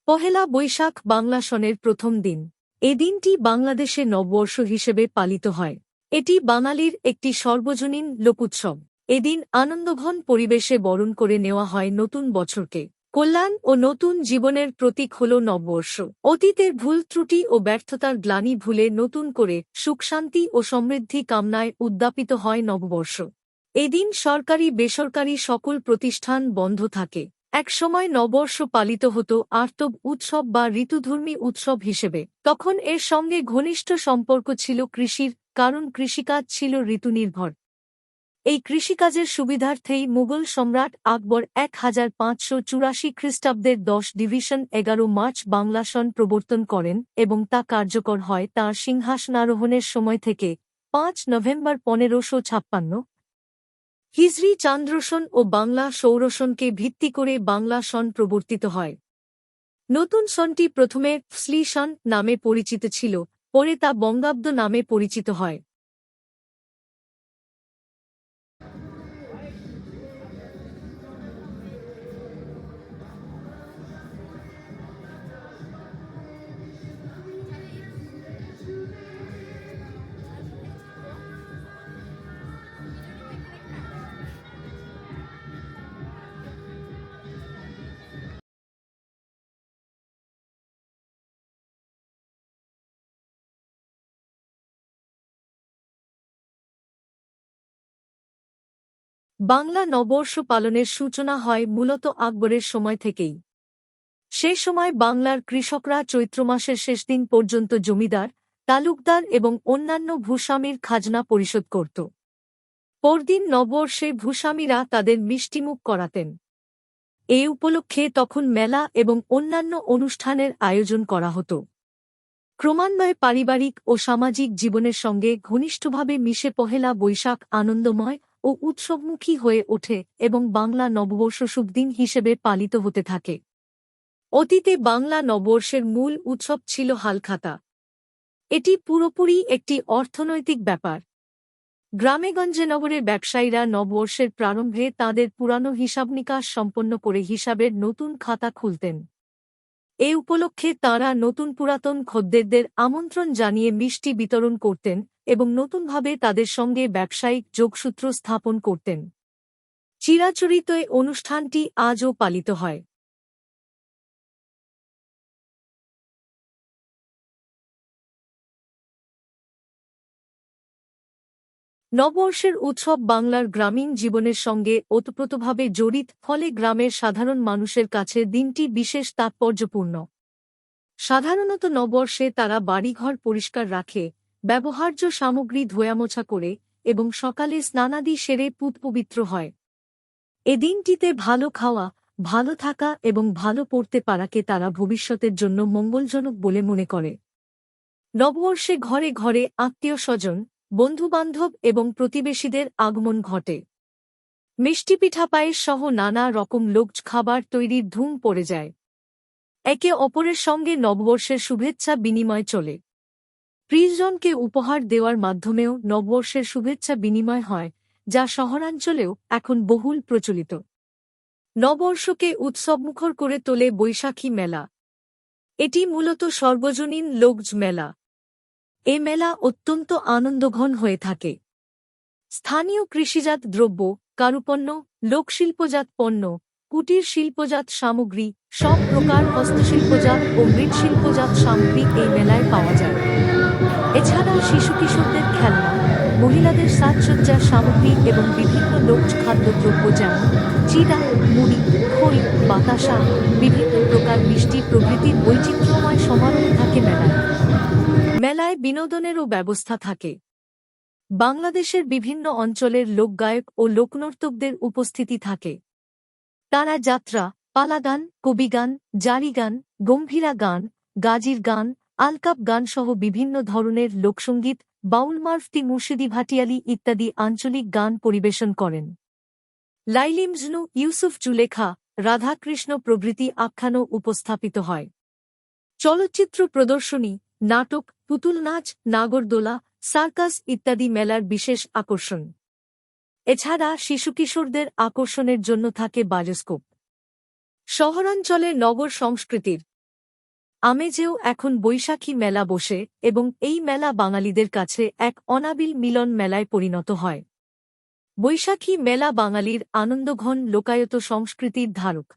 পহেলা বৈশাখ বাংলা সনের প্রথম দিন। এ দিনটি বাংলাদেশে নববর্ষ হিসেবে পালিত হয়। এটি বাঙালির একটি সর্বজনীন লোকোৎসব। এদিন আনন্দঘন পরিবেশে বরণ করে নেওয়া হয় নতুন বছরকে। কল্যাণ ও নতুন জীবনের প্রতীক হল নববর্ষ। অতীতের ভুল ত্রুটি ও ব্যর্থতার গ্লানি ভুলে নতুন করে সুখশান্তি ও সমৃদ্ধি কামনায় উদ্যাপিত হয় নববর্ষ। এদিন সরকারি বেসরকারি সকল প্রতিষ্ঠান বন্ধ থাকে। একসময় নববর্ষ পালিত হতো আর্তব উৎসব বা ঋতুধর্মী উৎসব হিসেবে। তখন এর সঙ্গে ঘনিষ্ঠ সম্পর্ক ছিল কৃষির, কারণ কৃষিকাজ ছিল ঋতুনির্ভর। এই কৃষিকাজের সুবিধার্থেই মুঘল সম্রাট আকবর 1584 খ্রিস্টাব্দের 10 ডিভিশন 11 মার্চ বাংলা সন প্রবর্তন করেন এবং তা কার্যকর হয় তাঁর সিংহাসনারোহণের সময় থেকে 5 নভেম্বর 1556 হিজরি চান্দ্রসন ও বাংলা সৌরসনকে ভিত্তি করে বাংলা সন প্রবর্তিত হয়। নতুন সনটি প্রথমে ফসলি সন নামে পরিচিত ছিল, পরে তা বঙ্গাব্দ নামে পরিচিত হয়। বাংলা নববর্ষ পালনের সূচনা হয় মূলত আকবরের সময় থেকেই। সে সময় বাংলার কৃষকরা চৈত্র মাসের শেষ দিন পর্যন্ত জমিদার, তালুকদার এবং অন্যান্য ভূস্বামীর খাজনা পরিশোধ করত। পরদিন নববর্ষে ভূস্বামীরা তাদের মিষ্টিমুখ করাতেন। এ উপলক্ষে তখন মেলা এবং অন্যান্য অনুষ্ঠানের আয়োজন করা হতো। ক্রমান্বয়ে পারিবারিক ও সামাজিক জীবনের সঙ্গে ঘনিষ্ঠভাবে মিশে পহেলা বৈশাখ আনন্দময় ও উৎসবমুখী হয়ে ওঠে এবং বাংলা নববর্ষ শুভদিন হিসেবে পালিত হতে থাকে। অতীতে বাংলা নববর্ষের মূল উৎসব ছিল হালখাতা। এটি পুরোপুরি একটি অর্থনৈতিক ব্যাপার। গ্রামেগঞ্জে নগরের ব্যবসায়ীরা নববর্ষের প্রারম্ভে তাঁদের পুরানো হিসাবনিকাশ সম্পন্ন করে হিসাবের নতুন খাতা খুলতেন। এ উপলক্ষে তাঁরা নতুন পুরাতন খদ্দেরদের আমন্ত্রণ জানিয়ে মিষ্টি বিতরণ করতেন এবং নতুনভাবে তাদের সঙ্গে ব্যবসায়িক যোগসূত্র স্থাপন করতেন। চিরাচরিত এ অনুষ্ঠানটি আজও পালিত হয়। নববর্ষের উৎসব বাংলার গ্রামীণ জীবনের সঙ্গে ওতপ্রোতভাবে জড়িত, ফলে গ্রামের সাধারণ মানুষের কাছে দিনটি বিশেষ তাৎপর্যপূর্ণ। সাধারণত নববর্ষে তারা বাড়িঘর পরিষ্কার রাখে, ব্যবহার্য সামগ্রী ধোয়ামোছা করে এবং সকালে স্নানাদি সেরে পুতপবিত্র হয়। এ দিনটিতে ভালো খাওয়া, ভালো থাকা এবং ভালো পড়তে পারাকে তারা ভবিষ্যতের জন্য মঙ্গলজনক বলে মনে করে। নববর্ষে ঘরে ঘরে আত্মীয়স্বজন, বন্ধুবান্ধব এবং প্রতিবেশীদের আগমন ঘটে। মিষ্টি পিঠা পায়েস সহ নানা রকম লোকজ খাবার তৈরির ধুম পড়ে যায়। একে অপরের সঙ্গে নববর্ষের শুভেচ্ছা বিনিময় চলে। প্রিয়জনকে উপহার দেওয়ার মাধ্যমেও নববর্ষের শুভেচ্ছা বিনিময় হয়, যা শহরাঞ্চলেও এখন বহুল প্রচলিত। নববর্ষকে উৎসবমুখর করে তোলে বৈশাখী মেলা। এটি মূলত সর্বজনীন লোকজ মেলা। এ মেলা অত্যন্ত আনন্দঘন হয়ে থাকে। স্থানীয় কৃষিজাত দ্রব্য, কারুপণ্য, লোকশিল্পজাত পণ্য, কুটির শিল্পজাত সামগ্রী, সব প্রকার হস্তশিল্পজাত ও মৃৎশিল্পজাত সামগ্রী এই মেলায় পাওয়া যায়। এছাড়া শিশু কিশোরদের খেলনা, মহিলাদের সাজসজ্জার সামগ্রী এবং বিভিন্ন লোকজ খাদ্যদ্রব্য যেমন চিড়া, মুড়ি, খই, বাতাসা, বিভিন্ন প্রকার মিষ্টি প্রভৃতির বৈচিত্র্যময় সমারোহ থাকে মেলায়। মেলায় বিনোদনেরও ব্যবস্থা থাকে। বাংলাদেশের বিভিন্ন অঞ্চলের লোকগায়ক ও লোকনর্তকদের উপস্থিতি থাকে। তারা যাত্রা, পালাগান, কবিগান, জারিগান, গম্ভীরা গান, গাজির গান, আলকাপ গান সহ বিভিন্ন ধরনের লোকসঙ্গীত, বাউল মারফতি মুর্শিদি ভাটিয়ালি ইত্যাদি আঞ্চলিক গান পরিবেশন করেন। লাইলি মজনু, ইউসুফ জুলেখা, রাধাকৃষ্ণ প্রভৃতি আখ্যানও উপস্থাপিত হয়। চলচ্চিত্র প্রদর্শনী, নাটক, পুতুল নাচ, নাগরদোলা, সার্কাস ইত্যাদি মেলার বিশেষ আকর্ষণ। এছাড়া শিশুকিশোরদের আকর্ষণের জন্য থাকে বায়োস্কোপ। শহরাঞ্চলে নগর সংস্কৃতির আমেজেও এখন বৈশাখী মেলা বসে এবং এই মেলা বাঙালিদের কাছে এক অনাবিল মিলন মেলায় পরিণত হয়। বৈশাখী মেলা বাঙালির আনন্দঘন লোকায়ত সংস্কৃতির ধারক।